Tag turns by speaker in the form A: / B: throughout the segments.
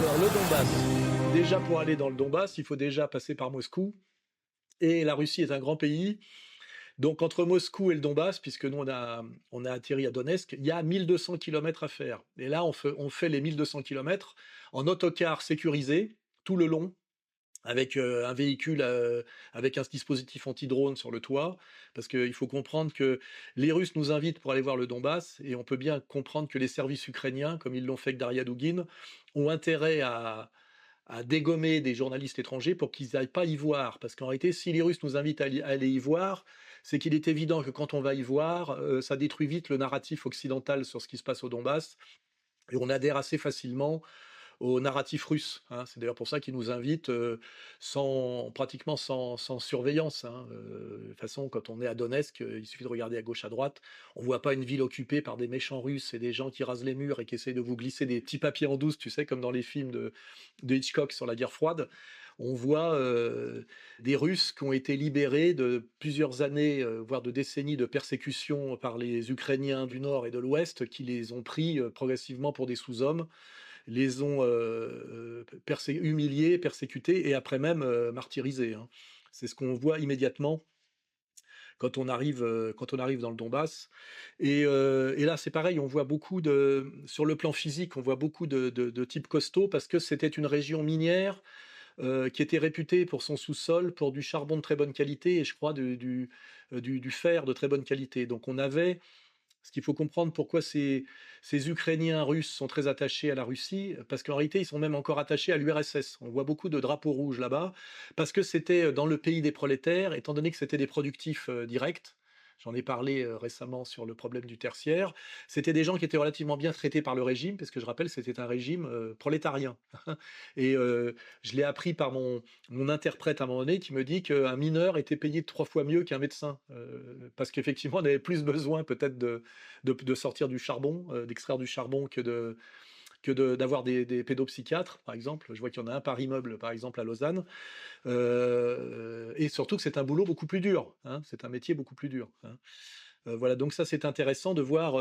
A: Alors le Donbass, déjà pour aller dans le Donbass, il faut déjà passer par Moscou et la Russie est un grand pays. Donc entre Moscou et le Donbass, puisque nous on a atterri à Donetsk, il y a 1200 kilomètres à faire. Et là on fait les 1200 kilomètres en autocar sécurisé tout le long avec un véhicule avec un dispositif anti-drone sur le toit, parce qu'il faut comprendre que les Russes nous invitent pour aller voir le Donbass, et on peut bien comprendre que les services ukrainiens, comme ils l'ont fait avec Daria Dugin, ont intérêt à dégommer des journalistes étrangers pour qu'ils n'aillent pas y voir. Parce qu'en réalité, si les Russes nous invitent à aller y voir, c'est qu'il est évident que quand on va y voir, ça détruit vite le narratif occidental sur ce qui se passe au Donbass, et on adhère assez facilement au narratif russe, hein. C'est d'ailleurs pour ça qu'ils nous invitent pratiquement sans surveillance, hein. De toute façon, quand on est à Donetsk, il suffit de regarder à gauche, à droite. On voit pas une ville occupée par des méchants Russes et des gens qui rasent les murs et qui essayent de vous glisser des petits papiers en douce, tu sais, comme dans les films de Hitchcock sur la guerre froide. On voit des Russes qui ont été libérés de plusieurs années, voire de décennies de persécution par les Ukrainiens du Nord et de l'Ouest, qui les ont pris progressivement pour des sous-hommes, les ont humiliés, persécutés et après même martyrisés, hein. C'est ce qu'on voit immédiatement quand on arrive dans le Donbass. Et là, c'est pareil, on voit beaucoup sur le plan physique, on voit beaucoup de types costauds parce que c'était une région minière qui était réputée pour son sous-sol, pour du charbon de très bonne qualité et je crois du fer de très bonne qualité. Donc on avait ce qu'il faut comprendre pourquoi ces Ukrainiens russes sont très attachés à la Russie, parce qu'en réalité, ils sont même encore attachés à l'URSS. On voit beaucoup de drapeaux rouges là-bas, parce que c'était dans le pays des prolétaires, étant donné que c'était des productifs directs. J'en ai parlé récemment sur le problème du tertiaire. C'était des gens qui étaient relativement bien traités par le régime, parce que je rappelle, c'était un régime prolétarien. Et je l'ai appris par mon interprète à un moment donné qui me dit qu'un mineur était payé 3 fois mieux qu'un médecin, parce qu'effectivement, on avait plus besoin peut-être de sortir du charbon, d'extraire du charbon d'avoir des pédopsychiatres, par exemple. Je vois qu'il y en a un par immeuble, par exemple, à Lausanne. Et surtout que c'est un boulot beaucoup plus dur, hein, c'est un métier beaucoup plus dur, hein. Voilà, donc ça c'est intéressant de voir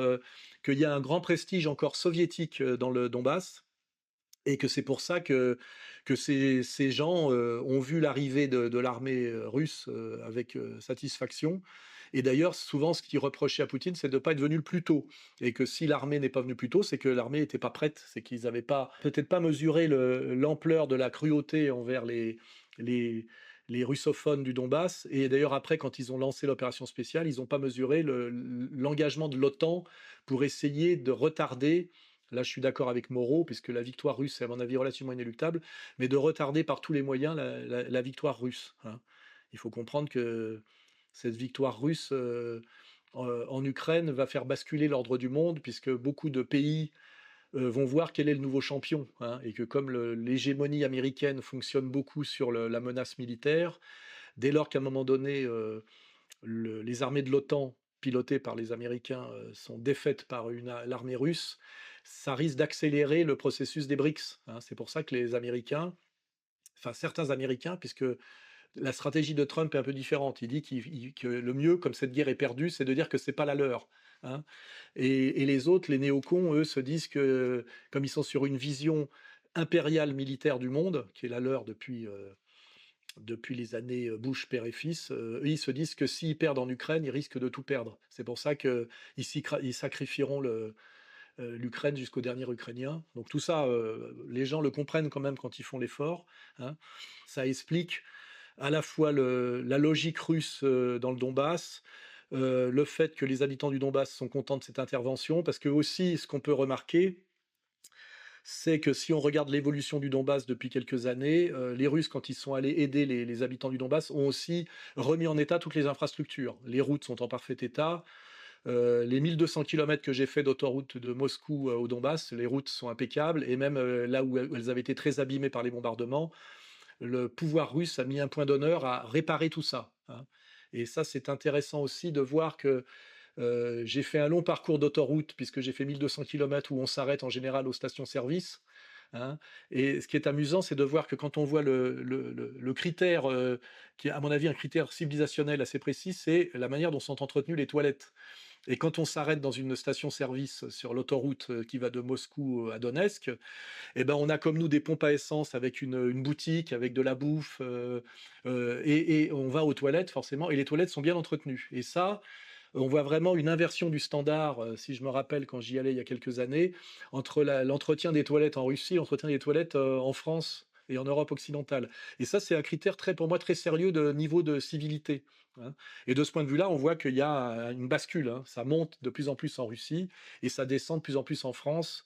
A: qu'il y a un grand prestige encore soviétique dans le Donbass, et que c'est pour ça que ces gens ont vu l'arrivée de l'armée russe avec satisfaction. Et d'ailleurs, souvent, ce qu'ils reprochaient à Poutine, c'est de ne pas être venu le plus tôt. Et que si l'armée n'est pas venue plus tôt, c'est que l'armée n'était pas prête. C'est qu'ils n'avaient pas, peut-être pas mesuré l'ampleur de la cruauté envers les, les russophones du Donbass. Et d'ailleurs, après, quand ils ont lancé l'opération spéciale, ils n'ont pas mesuré l'engagement de l'OTAN pour essayer de retarder. Là, je suis d'accord avec Moreau, puisque la victoire russe est, à mon avis, relativement inéluctable, mais de retarder par tous les moyens la victoire russe, hein. Il faut comprendre que cette victoire russe en Ukraine va faire basculer l'ordre du monde, puisque beaucoup de pays vont voir quel est le nouveau champion, hein, et que comme l'hégémonie américaine fonctionne beaucoup sur la menace militaire, dès lors qu'à un moment donné, les armées de l'OTAN, pilotées par les Américains, sont défaites par l'armée russe, ça risque d'accélérer le processus des BRICS, hein. C'est pour ça que les Américains, enfin certains Américains, puisque la stratégie de Trump est un peu différente. Il dit que le mieux, comme cette guerre est perdue, c'est de dire que c'est pas la leur, hein. Et les autres, les néocons, eux, se disent que, comme ils sont sur une vision impériale militaire du monde, qui est la leur depuis les années Bush père et fils, eux, ils se disent que s'ils perdent en Ukraine, ils risquent de tout perdre. C'est pour ça qu'ils ils sacrifieront l'Ukraine jusqu'au dernier Ukrainien. Donc tout ça, les gens le comprennent quand même quand ils font l'effort, hein. Ça explique à la fois la logique russe dans le Donbass, le fait que les habitants du Donbass sont contents de cette intervention, parce que aussi, ce qu'on peut remarquer, c'est que si on regarde l'évolution du Donbass depuis quelques années, les Russes, quand ils sont allés aider les habitants du Donbass, ont aussi remis en état toutes les infrastructures. Les routes sont en parfait état. Les 1200 kilomètres que j'ai fait d'autoroute de Moscou au Donbass, les routes sont impeccables, et même là où elles avaient été très abîmées par les bombardements, le pouvoir russe a mis un point d'honneur à réparer tout ça, hein. Et ça, c'est intéressant aussi de voir que j'ai fait un long parcours d'autoroute, puisque j'ai fait 1200 kilomètres où on s'arrête en général aux stations-service, hein. Et ce qui est amusant, c'est de voir que quand on voit le critère, qui est à mon avis un critère civilisationnel assez précis, c'est la manière dont sont entretenues les toilettes. Et quand on s'arrête dans une station-service sur l'autoroute, qui va de Moscou à Donetsk, et ben, on a comme nous des pompes à essence avec une boutique, avec de la bouffe, et on va aux toilettes forcément et les toilettes sont bien entretenues et ça, on voit vraiment une inversion du standard, si je me rappelle quand j'y allais il y a quelques années, entre l'entretien des toilettes en Russie et l'entretien des toilettes, en France et en Europe occidentale. Et ça, c'est un critère très pour moi très sérieux de niveau de civilité, hein. Et de ce point de vue-là, on voit qu'il y a une bascule, hein. Ça monte de plus en plus en Russie et ça descend de plus en plus en France.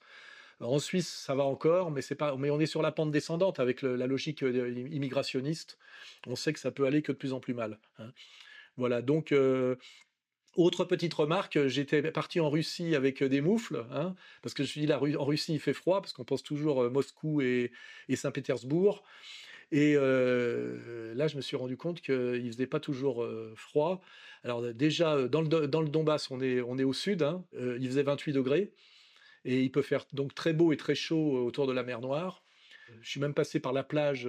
A: En Suisse, ça va encore, mais c'est pas mais on est sur la pente descendante avec la logique, immigrationniste. On sait que ça peut aller que de plus en plus mal, hein. Voilà, donc autre petite remarque, j'étais parti en Russie avec, des moufles, hein, parce que je me suis dit: en Russie, il fait froid», parce qu'on pense toujours, Moscou et Saint-Pétersbourg et là, je me suis rendu compte qu'il faisait pas toujours, froid. Alors, déjà, dans le Donbass, on est au sud, hein, il faisait 28 degrés et il peut faire donc très beau et très chaud autour de la mer Noire. Je suis même passé par la plage,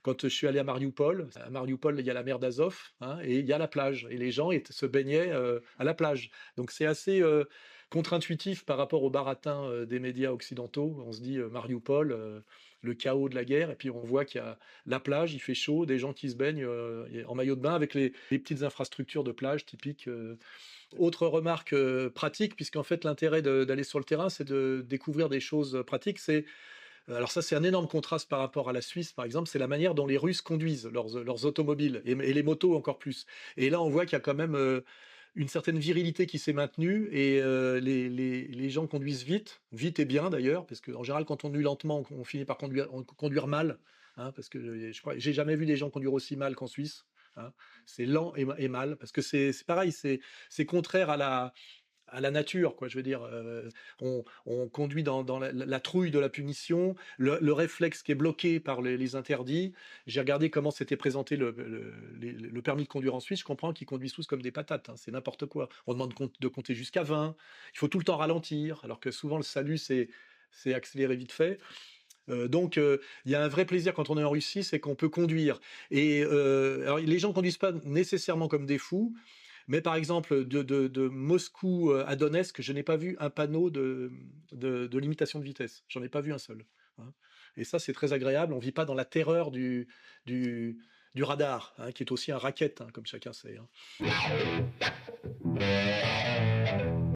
A: quand je suis allé à Marioupol. À Marioupol, il y a la mer d'Azov, hein, et il y a la plage. Et les gens se baignaient à la plage. Donc c'est assez contre-intuitif par rapport au baratin des médias occidentaux. On se dit Marioupol, le chaos de la guerre, et puis on voit qu'il y a la plage, il fait chaud, des gens qui se baignent en maillot de bain avec les petites infrastructures de plage typiques. Autre remarque pratique, puisqu'en fait l'intérêt d'aller sur le terrain, c'est de découvrir des choses pratiques. Alors ça, c'est un énorme contraste par rapport à la Suisse, par exemple, c'est la manière dont les Russes conduisent leurs automobiles et les motos encore plus. Et là, on voit qu'il y a quand même une certaine virilité qui s'est maintenue et les gens conduisent vite, vite et bien d'ailleurs, parce qu'en général, quand on conduit lentement, on finit par conduire mal, hein, parce que je crois, j'ai jamais vu des gens conduire aussi mal qu'en Suisse, hein. C'est lent et mal, parce que c'est pareil, c'est contraire à la nature, quoi. Je veux dire, on conduit dans la trouille de la punition, le réflexe qui est bloqué par les interdits. J'ai regardé comment s'était présenté le permis de conduire en Suisse. Je comprends qu'ils conduisent tous comme des patates, hein, c'est n'importe quoi. On demande de compter jusqu'à 20. Il faut tout le temps ralentir, alors que souvent le salut, c'est accélérer vite fait. Donc, il y a un vrai plaisir quand on est en Russie, c'est qu'on peut conduire. Et alors, les gens conduisent pas nécessairement comme des fous, mais par exemple, de Moscou à Donetsk, je n'ai pas vu un panneau de limitation de vitesse. J'en ai pas vu un seul, hein. Et ça, c'est très agréable. On vit pas dans la terreur du, du radar, hein, qui est aussi un racket, hein, comme chacun sait, hein.